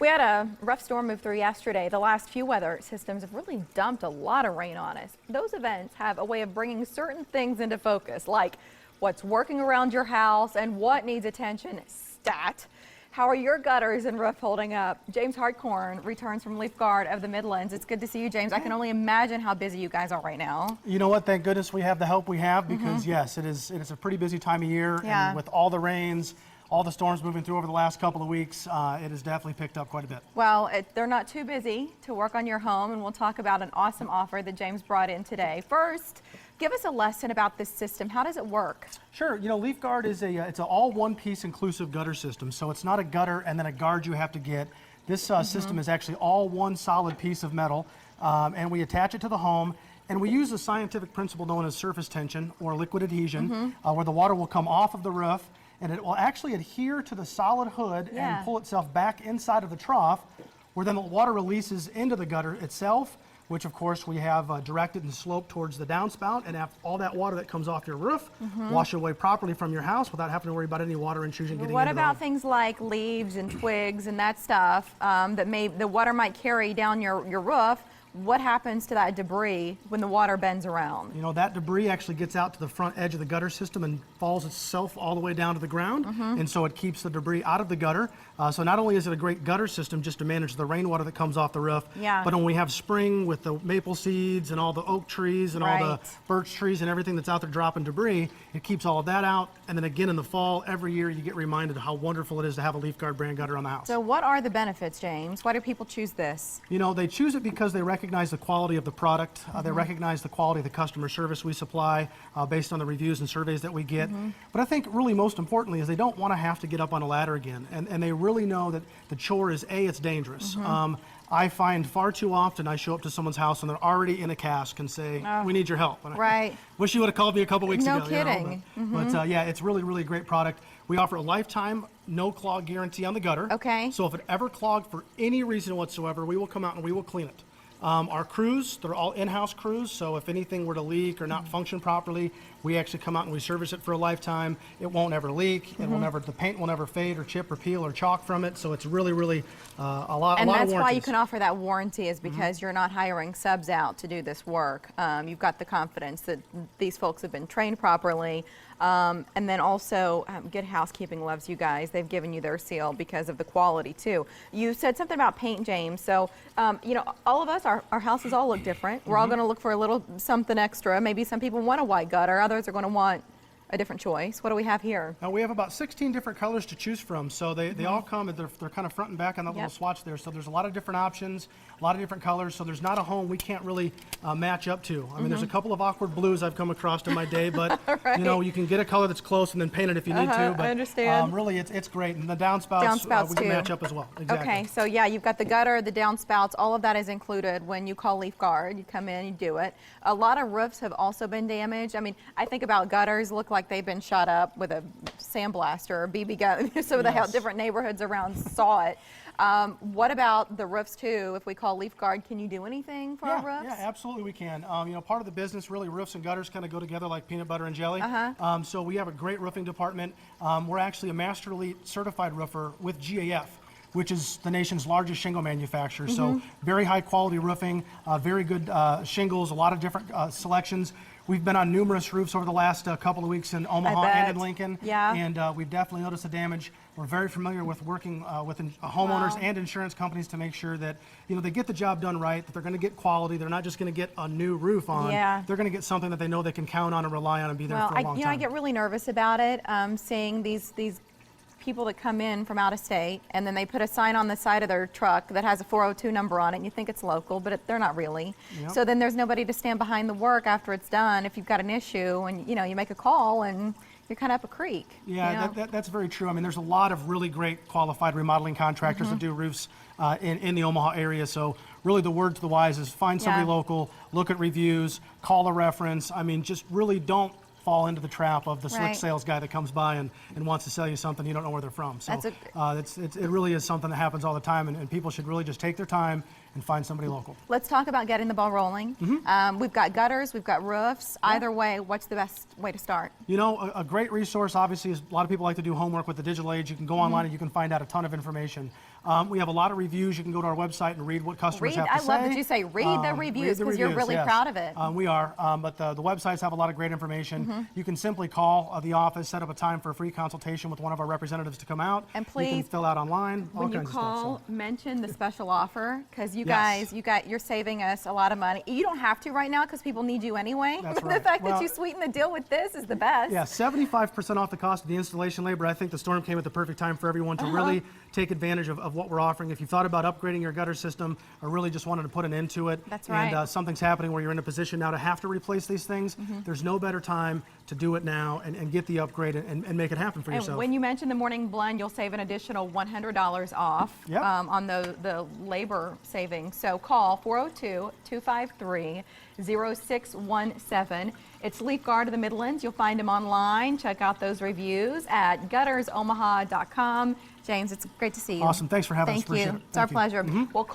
We had a rough storm move through yesterday. The last few weather systems have really dumped a lot of rain on us. Those events have a way of bringing certain things into focus, like what's working around your house and what needs attention. Stat. How are your gutters and roof holding up? James Hartcorn returns from LeafGuard of the Midlands. It's good to see you, James. I can only imagine how busy you guys are right now. You know what? Thank goodness we have the help we have, because yes, it is a pretty busy time of year. Yeah. And with all the rains, all the storms moving through over the last couple of weeks, it has definitely picked up quite a bit. Well, they're not too busy to work on your home, and we'll talk about an awesome offer that James brought in today. First, give us a lesson about this system. How does it work? Sure. You know, LeafGuard is it's an all one-piece inclusive gutter system. So it's not a gutter and then a guard you have to get. This system is actually all one solid piece of metal, and we attach it to the home. And we use a scientific principle known as surface tension or liquid adhesion, where the water will come off of the roof and it will actually adhere to the solid hood and pull itself back inside of the trough, where then the water releases into the gutter itself, which of course we have directed and sloped towards the downspout, and have all that water that comes off your roof wash away properly from your house without having to worry about any water intrusion getting What into the about home. things like leaves and twigs and that stuff that the water might carry down your roof? What happens to that debris when the water bends around? You know, that debris actually gets out to the front edge of the gutter system and falls itself all the way down to the ground, and so it keeps the debris out of the gutter. So not only is it a great gutter system just to manage the rainwater that comes off the roof, but when we have spring with the maple seeds and all the oak trees and all the birch trees and everything that's out there dropping debris, it keeps all of that out. And then again in the fall, every year you get reminded how wonderful it is to have a LeafGuard brand gutter on the house. So what are the benefits, James? Why do people choose this? You know, they choose it because they recognize the quality of the product. They recognize the quality of the customer service we supply based on the reviews and surveys that we get. But I think really most importantly is they don't want to have to get up on a ladder again. And they really know that the chore is, A, it's dangerous. I find far too often I show up to someone's house and they're already in a cask and say, we need your help. And I wish you would have called me a couple weeks ago. No kidding. You know, but yeah, it's really, really great product. We offer a lifetime no clog guarantee on the gutter. Okay. So if it ever clogged for any reason whatsoever, we will come out and we will clean it. Our crews, they're all in-house crews, so if anything were to leak or not function properly, we actually come out and we service it for a lifetime. It won't ever leak. It will never, the paint will never fade or chip or peel or chalk from it. So it's really, really a lot of warranties. And that's why you can offer that warranty, is because you're not hiring subs out to do this work. You've got the confidence that these folks have been trained properly. And then also, Good Housekeeping loves you guys. They've given you their seal because of the quality too. You said something about paint, James. So, you know, all of us, our houses all look different. We're all going to look for a little something extra. Maybe some people want a white gutter. Others are going to want a different choice. What do we have here? Now we have about 16 different colors to choose from. So they all come, and they're kind of front and back on that little swatch there. So there's a lot of different options, a lot of different colors. So there's not a home we can't really match up to. I mean, there's a couple of awkward blues I've come across in my day, but you know, you can get a color that's close and then paint it if you need to. But I understand. Really, it's great. And the downspouts, we can match up as well. Exactly. Okay, so yeah, you've got the gutter, the downspouts, all of that is included when you call LeafGuard. You come in, you do it. A lot of roofs have also been damaged. I mean, I think about gutters look like they've been shot up with a sandblaster or BB gun. So they have different neighborhoods around saw it. What about the roofs too? If we call LeafGuard, can you do anything for our roofs? Yeah, absolutely we can. You know, part of the business, really, roofs and gutters kind of go together like peanut butter and jelly. So we have a great roofing department. We're actually a Master Elite certified roofer with GAF, which is the nation's largest shingle manufacturer. So very high quality roofing, very good shingles, a lot of different selections. We've been on numerous roofs over the last couple of weeks in Omaha and in Lincoln, and we've definitely noticed the damage. We're very familiar with working with homeowners and insurance companies to make sure that, you know, they get the job done right, that they're going to get quality. They're not just going to get a new roof on. They're going to get something that they know they can count on and rely on and be there for a long time. You know, I get really nervous about it, seeing these people that come in from out of state, and then they put a sign on the side of their truck that has a 402 number on it, and you think it's local, but they're not really. So then there's nobody to stand behind the work after it's done if you've got an issue, and you know, you make a call and you're kind of up a creek. Yeah, you know? that's very true. I mean, there's a lot of really great qualified remodeling contractors that do roofs in the Omaha area. So really the word to the wise is find somebody local, look at reviews, call a reference. I mean, just really don't fall into the trap of the slick sales guy that comes by and wants to sell you something you don't know where they're from. So it really is something that happens all the time, and people should really just take their time and find somebody local. Let's talk about getting the ball rolling. We've got gutters, we've got roofs. Either way, what's the best way to start? You know, a great resource obviously is a lot of people like to do homework with the digital age. You can go online and you can find out a ton of information. We have a lot of reviews. You can go to our website and read what customers have to I say. love that you say read the reviews because you're really yes. proud of it. We are, but the websites have a lot of great information. You can simply call the office, set up a time for a free consultation with one of our representatives to come out. And please, you can fill out online, all when you kinds call, of stuff. So. mention the special offer because you Yes. guys, you're saving us a lot of money. You don't have to right now because people need you anyway. That's But right. the fact Well, that you sweeten the deal with this is the best. Yeah, 75% off the cost of the installation labor. I think the storm came at the perfect time for everyone to really take advantage of what we're offering. If you thought about upgrading your gutter system or really just wanted to put an end to it, That's right. and something's happening where you're in a position now to have to replace these things, there's no better time to do it now and get the upgrade and make it happen for And yourself. when you mention the morning blend, you'll save an additional $100 off Yep. on the labor savings. So call 402-253-0617. It's LeafGuard of the Midlands. You'll find them online. Check out those reviews at guttersomaha.com. James, it's great to see you. Awesome. Thanks for having us. Thank you. Appreciate it. It's our Thank you. pleasure. Well, cool.